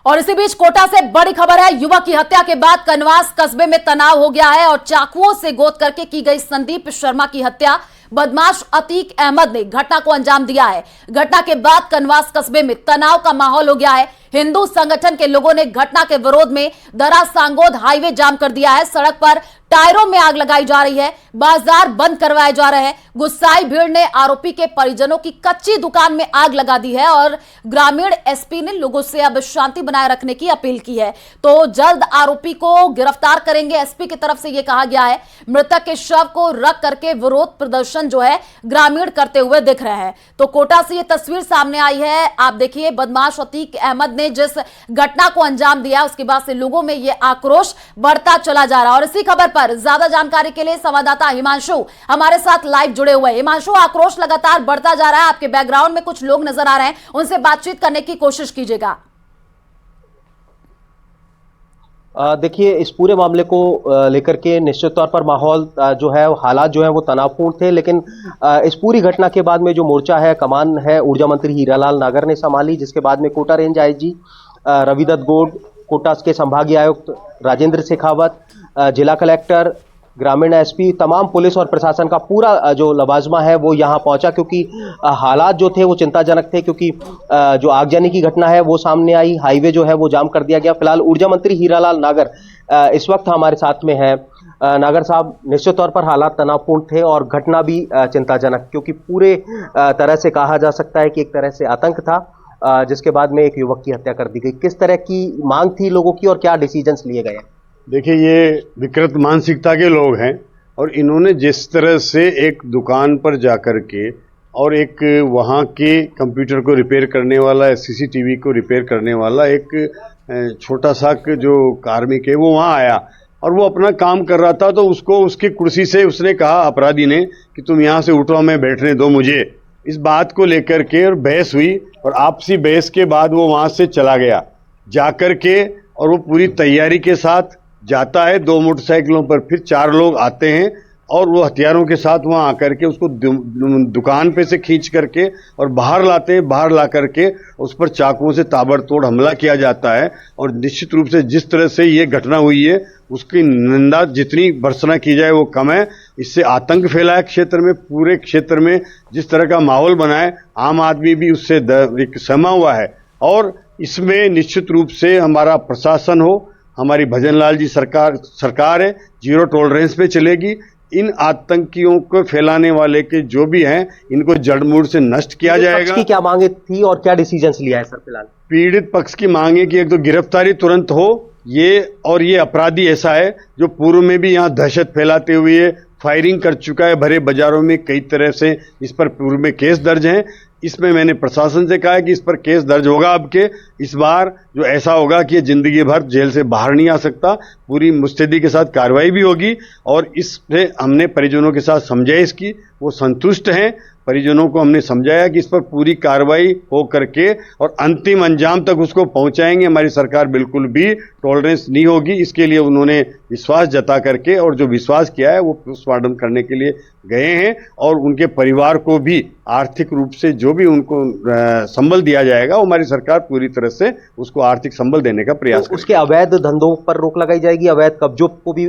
और इसी बीच कोटा से बड़ी खबर है। युवक की हत्या के बाद कनवास कस्बे में तनाव हो गया है और चाकुओं से गोद करके की गई संदीप शर्मा की हत्या बदमाश अतीक अहमद ने घटना को अंजाम दिया है। घटना के बाद कनवास कस्बे में तनाव का माहौल हो गया है। हिंदू संगठन के लोगों ने घटना के विरोध में दरा सांगोद हाईवे जाम कर दिया है। सड़क पर टायरों में आग लगाई जा रही है, बाजार बंद करवाए जा रहे हैं। गुस्साई भीड़ ने आरोपी के परिजनों की कच्ची दुकान में आग लगा दी है और ग्रामीण एसपी ने लोगों से अब शांति बनाए रखने की अपील की है। तो जल्द आरोपी को गिरफ्तार करेंगे, एसपी की तरफ से यह कहा गया है। मृतक के शव को रख करके विरोध प्रदर्शन जो है ग्रामीण करते हुए दिख रहे हैं। तो कोटा से यह तस्वीर सामने आई है। आप देखिए, बदमाश अतीक अहमद ने जिस घटना को अंजाम दिया उसके बाद से लोगों में यह आक्रोश बढ़ता चला जा रहा है। और इसी खबर पर ज्यादा जानकारी के लिए संवाददाता हिमांशु हमारे साथ लाइव जुड़े हुए हैं। हिमांशु, आक्रोश लगातार बढ़ता जा रहा है, आपके बैकग्राउंड में कुछ लोग नजर आ रहे हैं, उनसे बातचीत करने की कोशिश कीजिएगा। देखिए, इस पूरे मामले को लेकर के निश्चित तौर पर माहौल जो है, हालात जो है वो तनावपूर्ण थे। लेकिन इस पूरी घटना के बाद में जो मोर्चा है, कमान है, ऊर्जा मंत्री हीरालाल नागर ने संभाली, जिसके बाद में कोटा रेंज आईजी रविदत्त गौड़, कोटा के संभागीय आयुक्त राजेंद्र शेखावत, जिला कलेक्टर, ग्रामीण एसपी, तमाम पुलिस और प्रशासन का पूरा जो लवाजमा है वो यहाँ पहुंचा, क्योंकि हालात जो थे वो चिंताजनक थे। क्योंकि जो आगजनी की घटना है वो सामने आई, हाईवे जो है वो जाम कर दिया गया। फिलहाल ऊर्जा मंत्री हीरालाल नागर इस वक्त हमारे साथ में है। नागर साहब, निश्चित तौर पर हालात तनावपूर्ण थे और घटना भी चिंताजनक, क्योंकि पूरे तरह से कहा जा सकता है कि एक तरह से आतंक था, जिसके बाद में एक युवक की हत्या कर दी गई। किस तरह की मांग थी लोगों की और क्या डिसीजंस लिए गए? देखिए, ये विकृत मानसिकता के लोग हैं और इन्होंने जिस तरह से एक दुकान पर जाकर के और एक वहाँ के कंप्यूटर को रिपेयर करने वाला, सीसीटीवी को रिपेयर करने वाला एक छोटा सा जो कार्मिक है वो वहाँ आया और वो अपना काम कर रहा था, तो उसको उसकी कुर्सी से उसने कहा, अपराधी ने, कि तुम यहाँ से उठो, हमें बैठने दो मुझे। इस बात को लेकर के और बहस हुई और आपसी बहस के बाद वो वहाँ से चला गया। जाकर के और वो पूरी तैयारी के साथ जाता है 2 मोटरसाइकिलों पर, फिर 4 लोग आते हैं और वो हथियारों के साथ वहाँ आकर के उसको दुकान पे से खींच करके और बाहर लाते हैं। बाहर ला करके उस पर चाकुओं से ताबड़तोड़ हमला किया जाता है। और निश्चित रूप से जिस तरह से ये घटना हुई है उसकी निंदा जितनी भर्त्सना की जाए वो कम है। इससे आतंक फैला है क्षेत्र में, पूरे क्षेत्र में जिस तरह का माहौल बना है, आम आदमी भी उससे एक सहमा हुआ है। और इसमें निश्चित रूप से हमारा प्रशासन हो, हमारी भजनलाल जी सरकार है, जीरो टॉलरेंस पे चलेगी। इन आतंकियों को फैलाने वाले के जो भी हैं, इनको जड़-मूड़ से नष्ट किया जाएगा। की क्या मांगे थी और क्या डिसीजंस लिया है सर फिलहाल? पीड़ित पक्ष की मांगे कि एक तो गिरफ्तारी तुरंत हो, ये अपराधी ऐसा है जो पूर्व में भी यहाँ दहशत फैलाते हुए फायरिंग कर चुका है भरे बाजारों में। कई तरह से इस पर पूर्व में केस दर्ज हैं। इसमें मैंने प्रशासन से कहा है कि इस पर केस दर्ज होगा। अब के इस बार जो ऐसा होगा कि ये जिंदगी भर जेल से बाहर नहीं आ सकता, पूरी मुस्तैदी के साथ कार्रवाई भी होगी। और इससे हमने परिजनों के साथ समझाइश की, वो संतुष्ट हैं। परिजनों को हमने समझाया कि इस पर पूरी कार्रवाई हो करके और अंतिम अंजाम तक उसको पहुंचाएंगे। हमारी सरकार बिल्कुल भी टॉलरेंस नहीं होगी। इसके लिए उन्होंने विश्वास जता करके, और जो विश्वास किया है वो पोस्टमार्टम करने के लिए गए हैं। और उनके परिवार को भी आर्थिक रूप से जो भी उनको संबल दिया जाएगा, वो हमारी सरकार पूरी तरह से उसको आर्थिक संबल देने का प्रयास करेगी। उसके अवैध धंधों पर रोक लगाई जाएगी, अवैध कब्जों को भी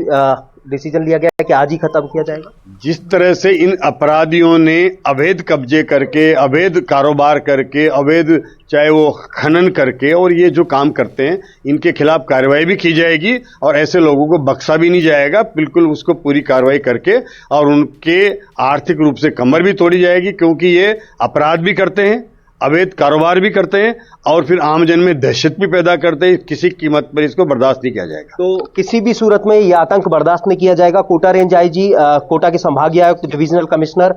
डिसीजन लिया गया है कि आज ही खत्म किया जाएगा। जिस तरह से इन अपराधियों ने अवैध कब्जे करके, अवैध कारोबार करके, अवैध चाहे वो खनन करके और ये जो काम करते हैं, इनके खिलाफ कार्रवाई भी की जाएगी और ऐसे लोगों को बख्शा भी नहीं जाएगा। बिल्कुल उसको पूरी कार्रवाई करके और उनके आर्थिक रूप से कमर भी तोड़ी जाएगी, क्योंकि ये अपराध भी करते हैं, अवैध कारोबार भी करते हैं और फिर आमजन में दहशत भी पैदा करते हैं। किसी कीमत पर इसको बर्दाश्त नहीं किया जाएगा। तो किसी भी सूरत में यह आतंक बर्दाश्त नहीं किया जाएगा। कोटा रेंज आईजी, कोटा के संभागीय आयुक्त, डिविजनल कमिश्नर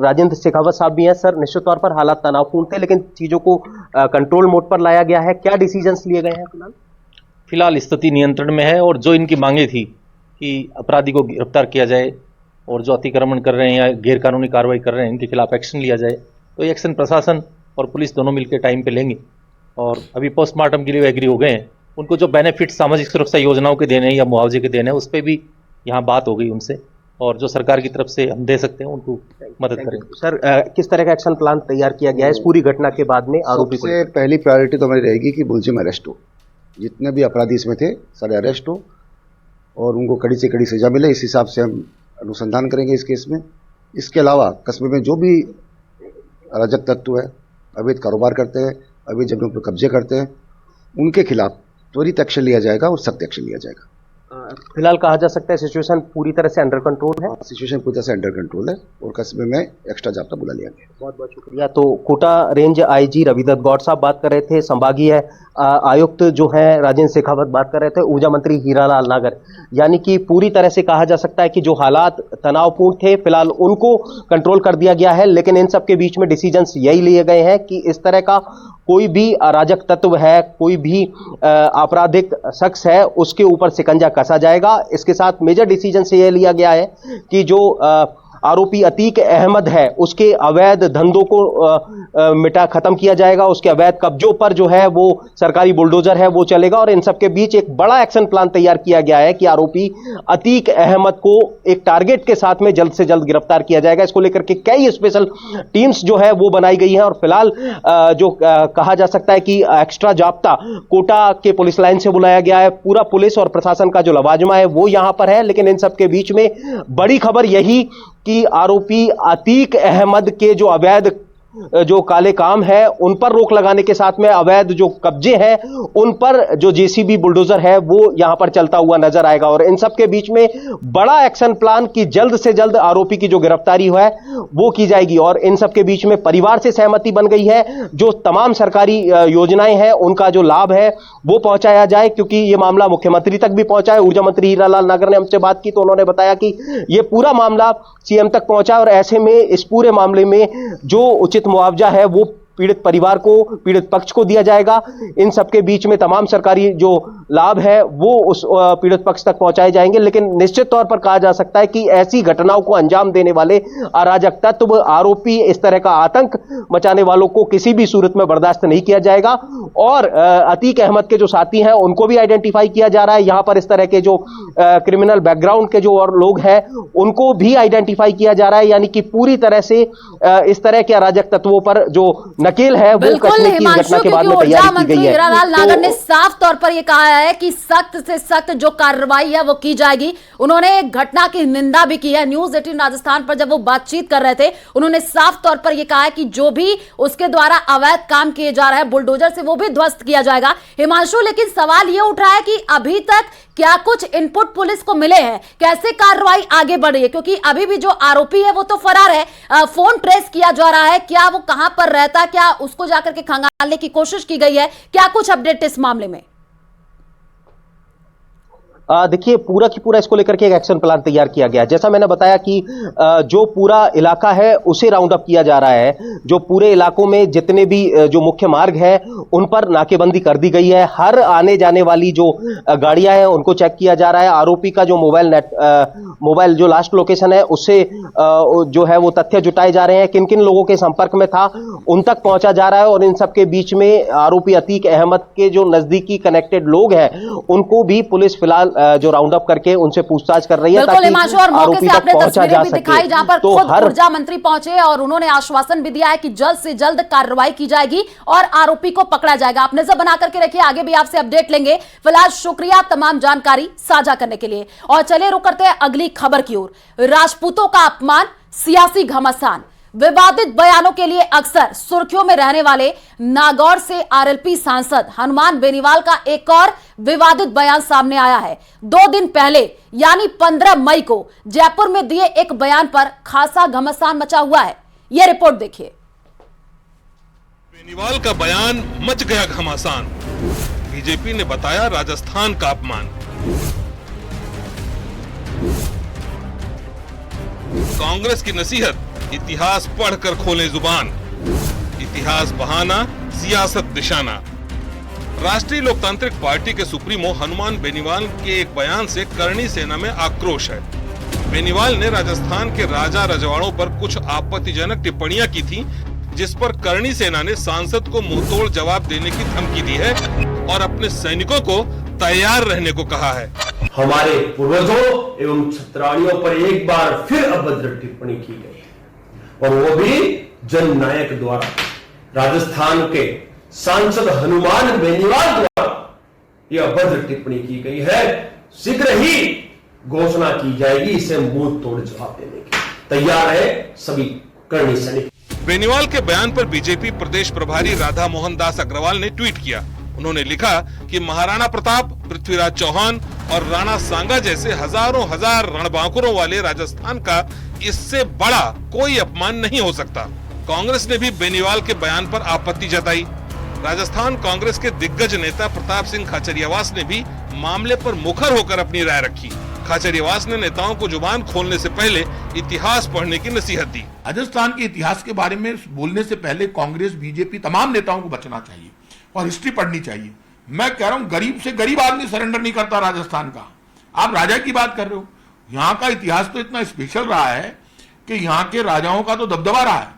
राजेंद्र शेखावत साहब भी हैं। सर, निश्चित तौर पर हालात तनावपूर्ण थे, लेकिन चीजों को कंट्रोल मोड पर लाया गया है। क्या डिसीजंस लिए गए हैं फिलहाल? स्थिति नियंत्रण में है और जो इनकी मांगे थी कि अपराधी को गिरफ्तार किया जाए और जो अतिक्रमण कर रहे हैं या गैर कानूनी कार्रवाई कर रहे हैं, इनके खिलाफ एक्शन लिया जाए, तो ये एक्शन प्रशासन और पुलिस दोनों मिलकर टाइम पे लेंगे। और अभी पोस्टमार्टम के लिए एग्री हो गए हैं। उनको जो बेनिफिट सामाजिक सुरक्षा योजनाओं के देने या मुआवजे के देने, उस पर भी यहाँ बात हो गई उनसे। और जो सरकार की तरफ से हम दे सकते हैं उनको मदद करेंगे। सर किस तरह का एक्शन प्लान तैयार किया गया है इस पूरी घटना के बाद में आरोपी को? सबसे पहली प्रायोरिटी तो हमारी रहेगी कि मुलजिम अरेस्ट हो, जितने भी अपराधी इसमें थे सारे अरेस्ट हो और उनको कड़ी से कड़ी सजा मिले। इस हिसाब से हम अनुसंधान करेंगे इस केस में। इसके अलावा कस्बे में जो भी अराजक तत्व है, अवैध कारोबार करते हैं, अवैध जमीनों पर कब्जे करते हैं, उनके खिलाफ त्वरित एक्शन लिया जाएगा और सख्त एक्शन लिया जाएगा। फिलहाल कहा जा सकता है सिचुएशन पूरी तरह से अंडर कंट्रोल है। सिचुएशन पूरी तरह से अंडर कंट्रोल है और कस्बे में एक्स्ट्रा जाब्ता बुला लिया गया। बहुत बहुत शुक्रिया। तो कोटा रेंज आईजी रविदत्त गौड़ साहब बात कर रहे थे, संभागीय आयुक्त जो है राजेंद्र शेखावत बात कर रहे थे, ऊर्जा मंत्री हीरालाल नागर। यानी कि पूरी तरह से कहा जा सकता है कि जो हालात तनावपूर्ण थे फिलहाल उनको कंट्रोल कर दिया गया है, लेकिन इन सब के बीच में डिसीजंस यही लिए गए हैं कि इस तरह का कोई भी अराजक तत्व है, कोई भी आपराधिक शख्स है, उसके ऊपर शिकंजा कसा जाएगा। इसके साथ मेजर डिसीजन से यह लिया गया है कि जो आरोपी अतीक अहमद है उसके अवैध धंधों को खत्म किया जाएगा, उसके अवैध कब्जों पर जो है वो सरकारी बुलडोजर है वो चलेगा। और इन सबके बीच एक बड़ा एक्शन प्लान तैयार किया गया है कि आरोपी अतीक अहमद को एक टारगेट के साथ में जल्द से जल्द गिरफ्तार किया जाएगा। इसको लेकर के कई स्पेशल टीम्स जो है वो बनाई गई हैं और फिलहाल जो कहा जा सकता है कि एक्स्ट्रा जाब्ता कोटा के पुलिस लाइन से बुलाया गया है। पूरा पुलिस और प्रशासन का जो लवाजमा है वो यहां पर है, लेकिन इन सबके बीच में बड़ी खबर यही कि आरोपी अतीक अहमद के जो अवैध जो काले काम है उन पर रोक लगाने के साथ में अवैध जो कब्जे हैं उन पर जो जेसीबी बुलडोजर है वो यहां पर चलता हुआ नजर आएगा। और इन सब के बीच में बड़ा एक्शन प्लान की जल्द से जल्द आरोपी की जो गिरफ्तारी है वो की जाएगी। और इन सब के बीच में परिवार से सहमति बन गई है, जो तमाम सरकारी योजनाएं हैं उनका जो लाभ है वो पहुंचाया जाए, क्योंकि ये मामला मुख्यमंत्री तक भी पहुंचा है। ऊर्जा मंत्री हीरालाल नागर ने हमसे बात की तो उन्होंने बताया कि ये पूरा मामला सीएम तक पहुंचा और ऐसे में इस पूरे मामले में जो उचित मुआवजा है वो पीड़ित परिवार को, पीड़ित पक्ष को दिया जाएगा। इन सबके बीच में तमाम सरकारी जो लाभ है वो उस पीड़ित पक्ष तक पहुंचाए जाएंगे। लेकिन निश्चित तौर पर कहा जा सकता है कि ऐसी घटनाओं को अंजाम देने वाले अराजक तत्व, आरोपी, इस तरह का आतंक मचाने वालों को किसी भी सूरत में बर्दाश्त नहीं किया जाएगा। और अतीक अहमद के जो साथी हैं उनको भी आइडेंटिफाई किया जा रहा है। यहां पर इस तरह के जो क्रिमिनल बैकग्राउंड के जो और लोग हैं उनको भी आइडेंटिफाई किया जा रहा है। यानी कि पूरी तरह से इस तरह के अराजक तत्वों पर जो नकेल है वो कसने की घटना के बाद में तैयारी की गई है। हीरालाल नागर ने साफ तौर पर यह कहा है कि सख्त से सख्त जो कार्रवाई है वो की जाएगी। उन्होंने घटना की निंदा भी की है। न्यूज 18 राजस्थान पर जब वो बातचीत कर रहे थे उन्होंने साफ तौर पर यह कहा है कि जो भी उसके द्वारा अवैध काम किए जा रहे हैं बुलडोजर से वो भी ध्वस्त किया जाएगा। हिमांशु, लेकिन सवाल यह उठ रहा है कि अभी तक क्या कुछ इनपुट पुलिस को मिले हैं, कैसे कार्रवाई आगे बढ़ रही है? क्योंकि अभी भी जो आरोपी है वो तो फरार है, फोन ट्रेस किया जा रहा है, क्या वो कहां पर रहता है, क्या उसको जाकर के खंगालने की कोशिश की गई है, क्या कुछ अपडेट इस मामले में? देखिए पूरा की पूरा इसको लेकर के एक एक्शन प्लान तैयार किया गया। जैसा मैंने बताया कि जो पूरा इलाका है उसे राउंड अप किया जा रहा है। जो पूरे इलाकों में जितने भी जो मुख्य मार्ग है उन पर नाकेबंदी कर दी गई है। हर आने जाने वाली जो गाड़ियां हैं उनको चेक किया जा रहा है। आरोपी का जो मोबाइल जो लास्ट लोकेशन है उससे जो है वो तथ्य जुटाए जा रहे हैं, किन किन लोगों के संपर्क में था उन तक पहुंचा जा रहा है। और इन सबके बीच में आरोपी अतीक अहमद के जो नजदीकी कनेक्टेड लोग हैं उनको भी पुलिस फिलहाल जो राउंड अप करके उनसे पूछताछ कर रही है ताकि आरोपी तक पहुंचा जा सके। जहां पर खुद ऊर्जा मंत्री पहुंचे और उन्होंने आश्वासन भी दिया है कि जल्द से जल्द कार्रवाई की जाएगी और आरोपी को पकड़ा जाएगा। आप नजर बना करके रखिए, आगे भी आपसे अपडेट लेंगे। फिलहाल शुक्रिया तमाम जानकारी साझा करने के लिए। और चलिए रुक करते हैं अगली खबर की ओर। राजपूतों का अपमान, सियासी घमासान, विवादित बयानों के लिए अक्सर सुर्खियों में रहने वाले नागौर से आरएलपी सांसद हनुमान बेनीवाल का एक और विवादित बयान सामने आया है। 2 दिन पहले यानी 15 मई को जयपुर में दिए एक बयान पर खासा घमासान मचा हुआ है। यह रिपोर्ट देखिए। बेनीवाल का बयान मच गया घमासान, बीजेपी ने बताया राजस्थान का अपमान। कांग्रेस की नसीहत, इतिहास पढ़कर खोलें जुबान, इतिहास बहाना, सियासत निशाना। राष्ट्रीय लोकतांत्रिक पार्टी के सुप्रीमो हनुमान बेनीवाल के एक बयान से करणी सेना में आक्रोश है। बेनीवाल ने राजस्थान के राजा रजवाड़ों पर कुछ आपत्तिजनक टिप्पणियां की थी, जिस पर करणी सेना ने सांसद को मुंहतोड़ जवाब देने की धमकी दी है और अपने सैनिकों को तैयार रहने को कहा है। हमारे पूर्वजों एवं छत्राणियों पर एक बार फिर अभद्र टिप्पणी की गई है और वो भी जननायक द्वारा। राजस्थान के सांसद हनुमान बेनीवाल द्वारा यह अभद्र टिप्पणी की गई है। शीघ्र ही घोषणा की जाएगी, इसे मुंह तोड़ जवाब देने की तैयार है सभी करनी सैनिक। बेनीवाल के बयान पर बीजेपी प्रदेश प्रभारी राधा मोहन दास अग्रवाल ने ट्वीट किया। उन्होंने लिखा कि महाराणा प्रताप, पृथ्वीराज चौहान और राणा सांगा जैसे हजारों हजार रणबांकुरों वाले राजस्थान का इससे बड़ा कोई अपमान नहीं हो सकता। कांग्रेस ने भी बेनीवाल के बयान पर आपत्ति जताई। राजस्थान कांग्रेस के दिग्गज नेता प्रताप सिंह खाचरियावास ने भी मामले पर मुखर होकर अपनी राय रखी। खाचरियावास ने नेताओं को जुबान खोलने से पहले इतिहास पढ़ने की नसीहत दी। राजस्थान के इतिहास के बारे में बोलने से पहले कांग्रेस, बीजेपी तमाम नेताओं को बचना चाहिए और हिस्ट्री पढ़नी चाहिए। मैं कह रहा हूं, गरीब से गरीब आदमी सरेंडर नहीं करता राजस्थान का। आप राजा की बात कर रहे हो, यहाँ का इतिहास तो इतना स्पेशल रहा है कि यहाँ के राजाओं का तो दबदबा रहा है।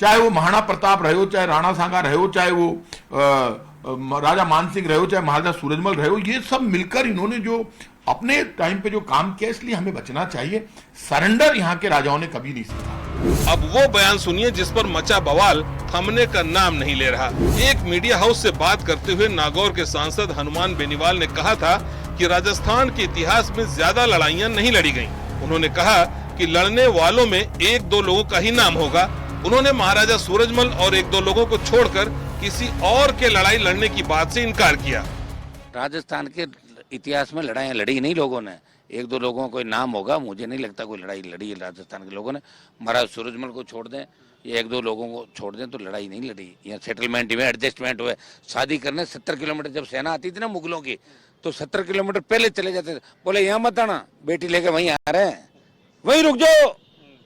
चाहे वो महाराणा प्रताप रहे हो, चाहे राणा सांगा रहे हो, चाहे वो राजा मानसिंह रहे हो, चाहे महाराजा सूरजमल रहे हो, ये सब मिलकर इन्होंने जो अपने टाइम पे जो काम किया, इसलिए हमें बचना चाहिए। सरेंडर यहाँ के राजाओं ने कभी नहीं सीखा। अब वो बयान सुनिए जिस पर मचा बवाल थमने का नाम नहीं ले रहा। एक मीडिया हाउस से बात करते हुए नागौर के सांसद हनुमान बेनीवाल ने कहा था कि राजस्थान के इतिहास में ज्यादा लड़ाइयां नहीं लड़ी गईं। उन्होंने कहा कि लड़ने वालों में एक दो लोगों का ही नाम होगा। उन्होंने महाराजा सूरजमल और एक दो लोगों को छोड़कर किसी और के लड़ाई लड़ने की बात से इनकार किया। राजस्थान के इतिहास में लड़ाइयाँ लड़ी नहीं लोगों ने, एक दो लोगों का कोई नाम होगा, मुझे नहीं लगता कोई लड़ाई लड़ी है राजस्थान के लोगों ने। महाराज सूरजमल को छोड़ दें, ये एक दो लोगों को छोड़ दें तो लड़ाई नहीं लड़ी। यहाँ सेटलमेंट हुए, एडजस्टमेंट हुए। शादी करने 70 किलोमीटर जब सेना आती थी ना मुगलों की, तो 70 किलोमीटर पहले चले जाते थे। बोले यहाँ मत आना, बेटी लेके वहीं आ रहे हैं, वहीं रुक जाओ,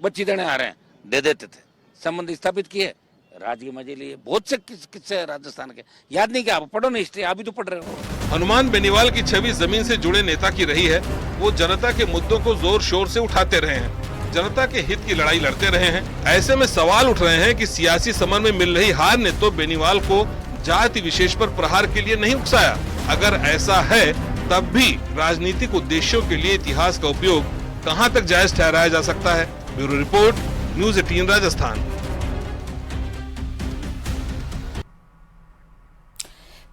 बच्ची देने आ रहे हैं, दे देते थे। संबंध स्थापित किए, राज के मजे लिए। बहुत से किस्से है राजस्थान के, याद नहीं क्या? आप पढ़ो ना हिस्ट्री, आप भी तो पढ़ रहे हो। हनुमान बेनीवाल की छवि जमीन से जुड़े नेता की रही है। वो जनता के मुद्दों को जोर शोर से उठाते रहे हैं, जनता के हित की लड़ाई लड़ते रहे हैं। ऐसे में सवाल उठ रहे हैं कि सियासी समर में मिल रही हार ने तो बेनीवाल को जाति विशेष पर प्रहार के लिए नहीं उकसाया। अगर ऐसा है तब भी राजनीतिक उद्देश्यों के लिए इतिहास का उपयोग कहां तक जायज ठहराया जा सकता है? Bureau report, news 18 Rajasthan.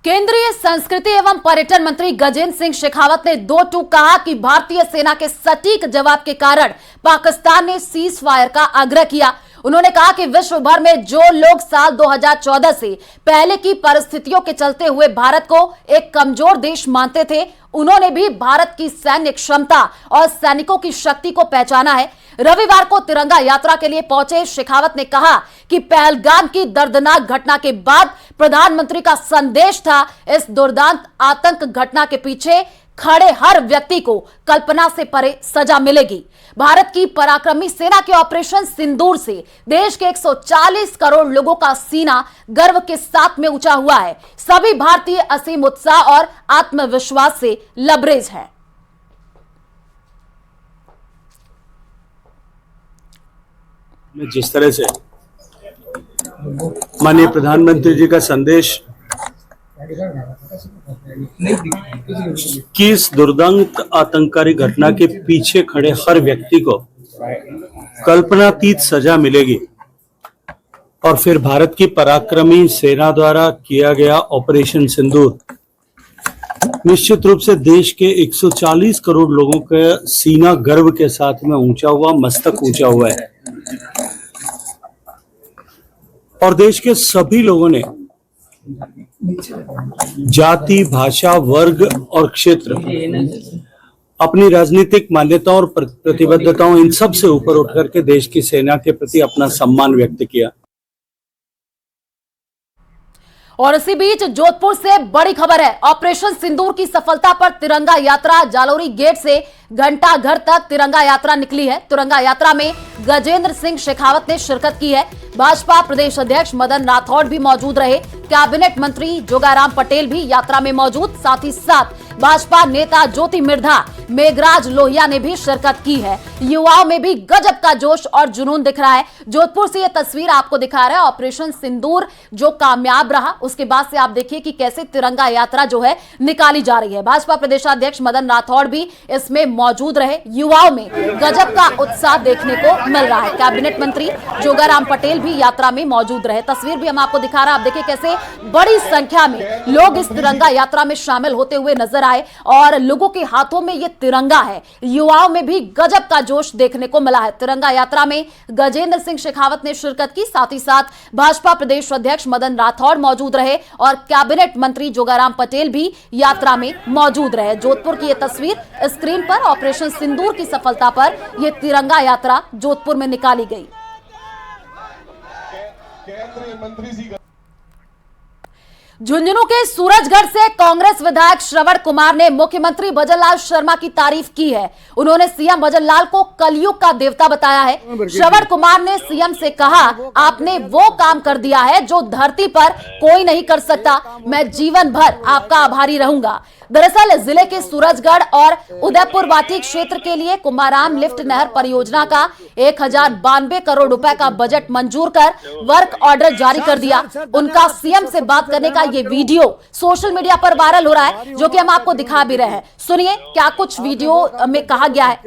केंद्रीय संस्कृति एवं पर्यटन मंत्री गजेंद्र सिंह शेखावत ने दो टूक कहा कि भारतीय सेना के सटीक जवाब के कारण पाकिस्तान ने सीज फायर का आग्रह किया। उन्होंने कहा कि विश्व भर में जो लोग साल 2014 से पहले की परिस्थितियों के चलते हुए भारत को एक कमजोर देश मानते थे, उन्होंने भी भारत की सैन्य क्षमता और सैनिकों की शक्ति को पहचाना है। रविवार को तिरंगा यात्रा के लिए पहुंचे शेखावत ने कहा कि पहलगाम की दर्दनाक घटना के बाद प्रधानमंत्री का संदेश था, इस दुर्दांत आतंक घटना के पीछे खड़े हर व्यक्ति को कल्पना से परे सजा मिलेगी। भारत की पराक्रमी सेना के ऑपरेशन सिंदूर से देश के 140 करोड़ लोगों का सीना गर्व के साथ में ऊंचा हुआ है। सभी भारतीय असीम उत्साह और आत्मविश्वास से लबरेज हैं। जिस तरह से माननीय प्रधानमंत्री जी का संदेश कि इस दुर्दांत आतंककारी घटना के पीछे खड़े हर व्यक्ति को कल्पनातीत सजा मिलेगी और फिर भारत की पराक्रमी सेना द्वारा किया गया ऑपरेशन सिंदूर निश्चित रूप से देश के 140 करोड़ लोगों का सीना गर्व के साथ में ऊंचा हुआ, मस्तक ऊंचा हुआ है और देश के सभी लोगों ने जाति, भाषा, वर्ग और क्षेत्र, अपनी राजनीतिक मान्यताओं और प्रतिबद्धताओं, इन सब से ऊपर उठ करके देश की सेना के प्रति अपना सम्मान व्यक्त किया। और इसी बीच जोधपुर से बड़ी खबर है। ऑपरेशन सिंदूर की सफलता पर तिरंगा यात्रा जालोरी गेट से घंटाघर तक तिरंगा यात्रा निकली है। तिरंगा यात्रा में गजेंद्र सिंह शेखावत ने शिरकत की है। भाजपा प्रदेश अध्यक्ष मदन राठौड़ भी मौजूद रहे। कैबिनेट मंत्री जोगाराम पटेल भी यात्रा में मौजूद, साथ ही साथ भाजपा नेता ज्योति मिर्धा, मेघराज लोहिया ने भी शिरकत की है। युवाओं में भी गजब का जोश और जुनून दिख रहा है। जोधपुर से यह तस्वीर आपको दिखा रहा है। ऑपरेशन सिंदूर जो कामयाब रहा, उसके बाद से आप देखिए कि कैसे तिरंगा यात्रा जो है निकाली जा रही है। भाजपा प्रदेशाध्यक्ष मदन राठौड़ भी इसमें मौजूद रहे। युवाओं में गजब का उत्साह देखने को मिल रहा है। कैबिनेट मंत्री जोगाराम पटेल भी यात्रा में मौजूद रहे। तस्वीर भी हम आपको दिखा रहे हैं। आप देखिए कैसे बड़ी संख्या में लोग इस तिरंगा यात्रा में शामिल होते हुए नजर आए और लोगों के हाथों में यह तिरंगा है। युवाओं में भी गजब का जोश देखने को मिला है। तिरंगा यात्रा में गजेंद्र सिंह शेखावत ने शिरकत की, साथ ही साथ भाजपा प्रदेश अध्यक्ष मदन राठौड़ मौजूद रहे और कैबिनेट मंत्री जोगाराम पटेल भी यात्रा में मौजूद रहे। जोधपुर की यह तस्वीर स्क्रीन पर ऑपरेशन सिंदूर की सफलता पर यह तिरंगा यात्रा जोधपुर में निकाली गई। झुंझुनू के सूरजगढ़ से कांग्रेस विधायक श्रवण कुमार ने मुख्यमंत्री भजनलाल शर्मा की तारीफ की है। उन्होंने सीएम भजनलाल को कलयुग का देवता बताया है। श्रवण कुमार ने सीएम से कहा, आपने वो काम कर दिया है जो धरती पर कोई नहीं कर सकता। मैं जीवन भर आपका आभारी रहूंगा। दरअसल जिले के सूरजगढ़ और उदयपुर वाटी क्षेत्र के लिए कुमाराम लिफ्ट नहर परियोजना का 1092 करोड़ रुपए का बजट मंजूर कर वर्क ऑर्डर जारी कर दिया। उनका सीएम से बात करने का ये वीडियो सोशल मीडिया पर वायरल हो रहा है, जो कि हम आपको दिखा भी रहे हैं। सुनिए क्या कुछ वीडियो में कहा गया है।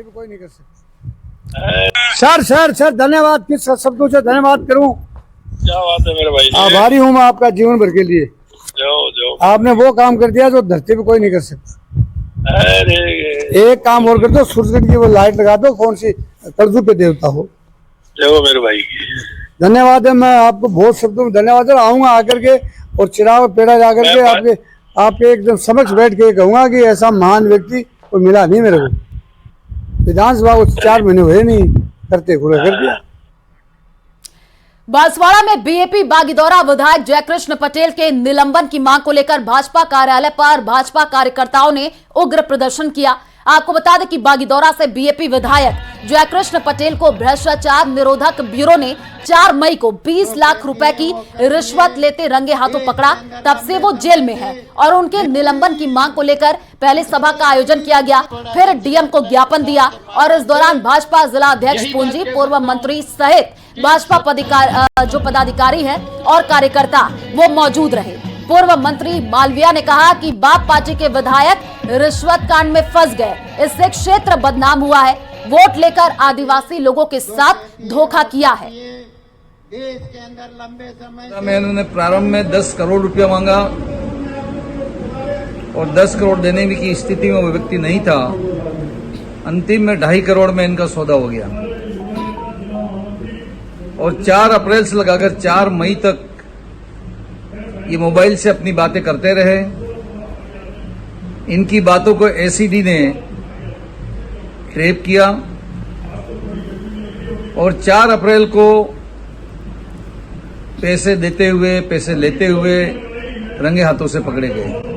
सर धन्यवाद, किस सब कुछ धन्यवाद करूं। क्या बात है मेरे भाई, आभारी हूं मैं आपका जीवन भर के लिए। जो आपने वो काम कर दिया जो धरती पे कोई नहीं कर सकता। एक काम और कर दो, सूरजगढ़ की वो लाइट लगा दो, कौन सी कर्जू पे देवता हो। मेरे भाई धन्यवाद है, मैं आपको बहुत शब्दों में धन्यवाद आऊंगा आकर के और चिराग पेड़ा जाकर के आपके एकदम समक्ष बैठ के कहूंगा कि ऐसा महान व्यक्ति कोई मिला नहीं मेरे को। विधानसभा को 4 महीने हुए नहीं करते पूरा कर दिया। बांसवाड़ा में बीएपी बागीदौरा विधायक जयकृष्ण पटेल के निलंबन की मांग को लेकर भाजपा कार्यालय पर भाजपा कार्यकर्ताओं ने उग्र प्रदर्शन किया। आपको बता दें कि बागीदौरा से बीएपी विधायक जयकृष्ण पटेल को भ्रष्टाचार निरोधक ब्यूरो ने 4 मई को 20 लाख रुपए की रिश्वत लेते रंगे हाथों पकड़ा। तब से वो जेल में है और उनके निलंबन की मांग को लेकर पहले सभा का आयोजन किया गया, फिर डीएम को ज्ञापन दिया और इस दौरान भाजपा जिला अध्यक्ष पूंजी, पूर्व मंत्री सहित भाजपा पदाधिकारी हैं और कार्यकर्ता वो मौजूद रहे। पूर्व मंत्री मालविया ने कहा कि बाप पार्टी के विधायक रिश्वत कांड में फंस गए, इससे क्षेत्र बदनाम हुआ है। वोट लेकर आदिवासी लोगों के साथ धोखा किया है। देश के अंदर लंबे समय में इन्होंने प्रारंभ में 10 करोड़ रुपया मांगा और 10 करोड़ देने की स्थिति में वो व्यक्ति नहीं था। अंतिम में 2.5 करोड़ में इनका सौदा हो गया और 4 अप्रैल से लगाकर 4 मई तक ये मोबाइल से अपनी बातें करते रहे। इनकी बातों को एसीडी ने रेप किया और 4 अप्रैल को पैसे देते हुए, पैसे लेते हुए रंगे हाथों से पकड़े गए।